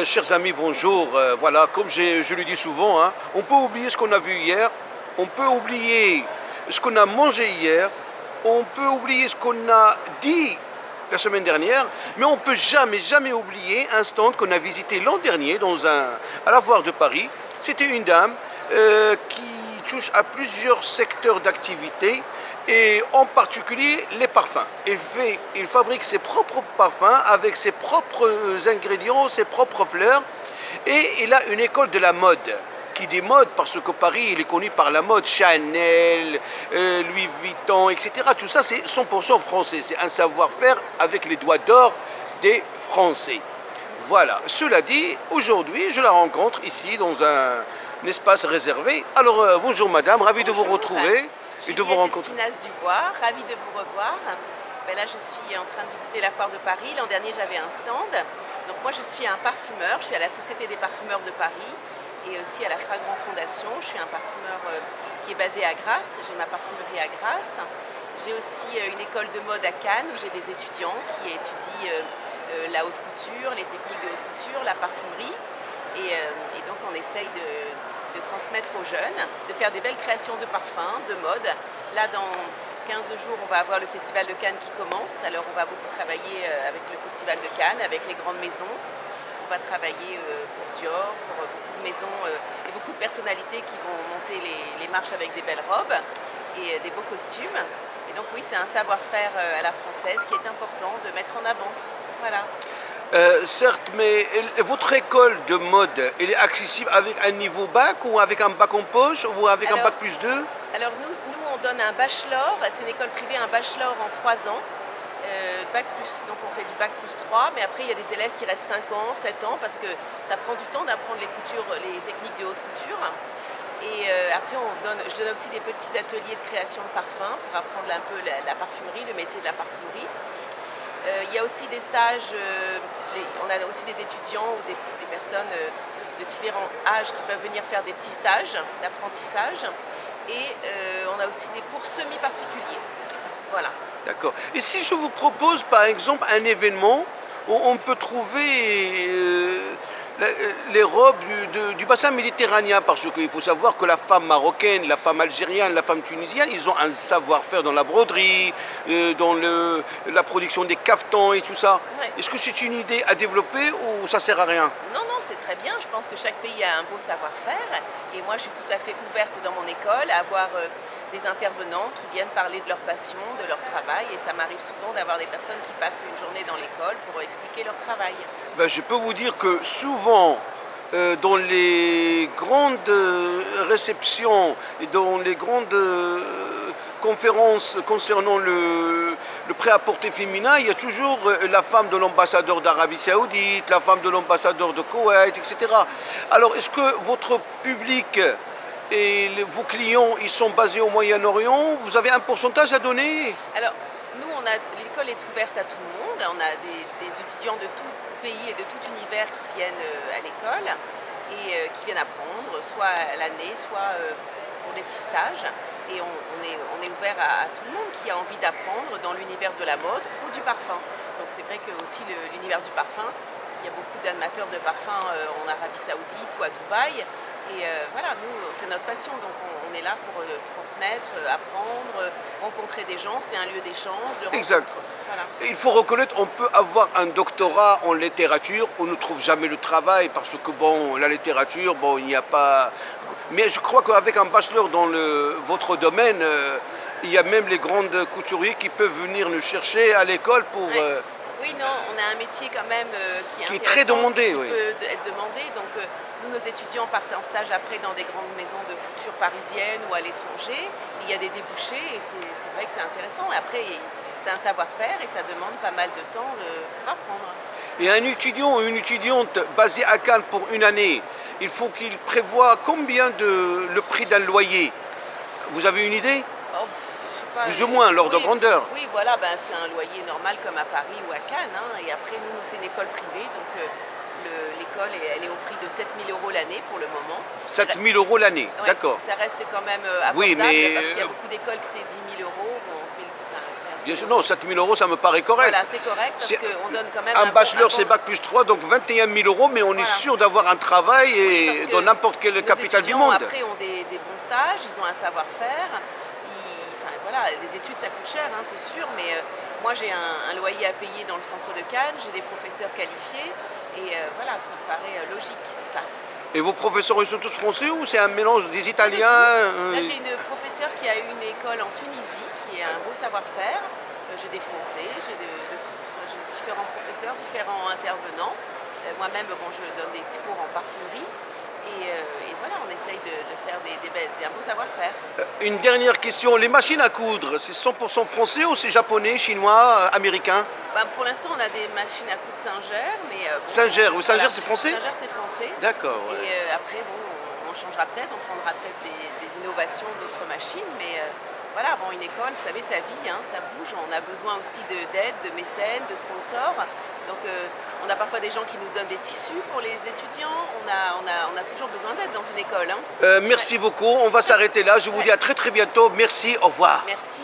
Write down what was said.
Chers amis, bonjour. Voilà, comme je le dis souvent, hein, on peut oublier ce qu'on a vu hier, on peut oublier ce qu'on a mangé hier, on peut oublier ce qu'on a dit la semaine dernière, mais on peut jamais, jamais oublier un stand qu'on a visité l'an dernier à la foire de Paris. C'était une dame qui touche à plusieurs secteurs d'activité et en particulier les parfums. Il fabrique ses propres parfums avec ses propres ingrédients, ses propres fleurs et il a une école de la mode qui dit mode parce que Paris il est connu par la mode, Chanel, Louis Vuitton, etc. Tout ça c'est 100% français, c'est un savoir-faire avec les doigts d'or des Français. Voilà, cela dit, aujourd'hui je la rencontre ici dans un espace réservé. Alors bonjour madame, ravi de vous Bonjour, retrouver et de vous Juliette rencontrer. Espinasse-Dubois, ravie de vous revoir. Ben là, je suis en train de visiter la foire de Paris. L'an dernier, j'avais un stand. Donc moi, je suis un parfumeur. Je suis à la Société des parfumeurs de Paris et aussi à la Fragrance Fondation. Je suis un parfumeur qui est basé à Grasse. J'ai ma parfumerie à Grasse. J'ai aussi une école de mode à Cannes où j'ai des étudiants qui étudient la haute couture, les techniques de haute couture, la parfumerie. Et donc, on essaye de transmettre aux jeunes, de faire des belles créations de parfums, de mode. Là, dans 15 jours, on va avoir le Festival de Cannes qui commence. Alors, on va beaucoup travailler avec le Festival de Cannes, avec les grandes maisons. On va travailler pour Dior, pour beaucoup de maisons et beaucoup de personnalités qui vont monter les marches avec des belles robes et des beaux costumes. Et donc, oui, c'est un savoir-faire à la française qui est important de mettre en avant. Voilà. Certes, mais votre école de mode, elle est accessible avec un niveau bac ou avec un bac en poche ou avec un bac plus 2? Alors nous, on donne un bachelor, c'est une école privée, un bachelor en 3 ans, bac plus, donc on fait du bac plus 3, mais après il y a des élèves qui restent 5 ans, 7 ans, parce que ça prend du temps d'apprendre les techniques de haute couture. Et après je donne aussi des petits ateliers de création de parfums pour apprendre un peu la parfumerie, le métier de la parfumerie. Il y a aussi des stages, on a aussi des étudiants ou des personnes de différents âges qui peuvent venir faire des petits stages d'apprentissage. Et on a aussi des cours semi-particuliers. Voilà. D'accord. Et si je vous propose par exemple un événement où on peut trouver les robes du bassin méditerranéen, parce qu'il faut savoir que la femme marocaine, la femme algérienne, la femme tunisienne, ils ont un savoir-faire dans la broderie, dans la production des cafetans et tout ça. Ouais. Est-ce que c'est une idée à développer ou ça sert à rien? Non, non, c'est très bien. Je pense que chaque pays a un beau savoir-faire. Et moi, je suis tout à fait ouverte dans mon école à avoir des intervenants qui viennent parler de leur passion, de leur travail. Et ça m'arrive souvent d'avoir des personnes qui passent une journée dans l'école pour expliquer leur travail. Ben, je peux vous dire que souvent, dans les grandes réceptions et dans les grandes conférences concernant le prêt-à-porter féminin, il y a toujours la femme de l'ambassadeur d'Arabie Saoudite, la femme de l'ambassadeur de Koweït, etc. Alors, est-ce que votre public et vos clients, ils sont basés au Moyen-Orient? Vous avez un pourcentage à donner? Alors, nous, l'école est ouverte à tout le monde. On a des étudiants de tout pays et de tout univers qui viennent à l'école et qui viennent apprendre, soit à l'année, soit pour des petits stages. Et on est ouvert à tout le monde qui a envie d'apprendre dans l'univers de la mode ou du parfum. Donc c'est vrai que aussi l'univers du parfum, il y a beaucoup d'amateurs de parfum en Arabie Saoudite ou à Dubaï. Et voilà, nous, c'est notre passion, donc on est là pour transmettre, apprendre, rencontrer des gens, c'est un lieu d'échange, de rencontre. Exact. Voilà. Il faut reconnaître, on peut avoir un doctorat en littérature, on ne trouve jamais le travail parce que bon, la littérature, bon, il n'y a pas. Mais je crois qu'avec un bachelor dans votre domaine, il y a même les grandes couturiers qui peuvent venir nous chercher à l'école pour. Ouais. Oui, non, on a un métier quand même qui est très demandé, qui oui. peut être demandé. Donc nous, nos étudiants partent en stage après dans des grandes maisons de couture parisiennes ou à l'étranger. Il y a des débouchés et c'est vrai que c'est intéressant. Après, c'est un savoir-faire et ça demande pas mal de temps pour apprendre. Et un étudiant ou une étudiante basée à Cannes pour une année, il faut qu'il prévoie combien le prix d'un loyer? Vous avez une idée? Oh, je sais pas, Plus ou moins, l'ordre de grandeur. Oui, voilà, ben, c'est un loyer normal comme à Paris ou à Cannes. Hein. Et après, nous c'est une école privée, donc l'école elle est au prix de 7 000 € l'année pour le moment. 7 000 € l'année, Ouais, d'accord. ça reste quand même abordable Oui, mais parce qu'il y a beaucoup d'écoles qui c'est 10 000 €, ou 11 000, enfin, 15 Bien sûr, non, 7 000 euros, ça me paraît correct. Voilà, c'est correct parce C'est- qu'on donne quand même Un bon- bachelor, bon- c'est bac plus 3, donc 21 000 euros, mais on est Voilà. sûr d'avoir un travail et parce que dans n'importe quelle nos capitale du étudiants, monde. Après, ont des bons stages, ils ont un savoir-faire. Enfin, voilà, les études, ça coûte cher, hein, c'est sûr, mais moi, j'ai un loyer à payer dans le centre de Cannes, j'ai des professeurs qualifiés, et voilà, ça me paraît logique, tout ça. Et vos professeurs, ils sont tous français ou c'est un mélange des Italiens Là, j'ai une professeure qui a eu une école en Tunisie, qui a un beau savoir-faire. J'ai des Français, j'ai j'ai différents professeurs, différents intervenants. Moi-même, bon, je donne des cours en parfumerie. Et voilà, on essaye de faire un beau savoir-faire. Une dernière question, les machines à coudre, c'est 100% français ou c'est japonais, chinois, américain? Ben, pour l'instant, on a des machines à coudre Singer, mais bon, Singer, oui, Singer, voilà, c'est français? Singer, c'est français. D'accord, ouais. Et après, bon, on changera peut-être, on prendra peut-être des innovations d'autres machines, mais voilà, bon, une école, vous savez, ça vit, hein, ça bouge, on a besoin aussi d'aide, de mécènes, de sponsors. Donc on a parfois des gens qui nous donnent des tissus pour les étudiants, on a toujours besoin d'aide dans une école. Hein. Merci beaucoup, on va s'arrêter là, je vous dis à très très bientôt, merci, au revoir. Merci.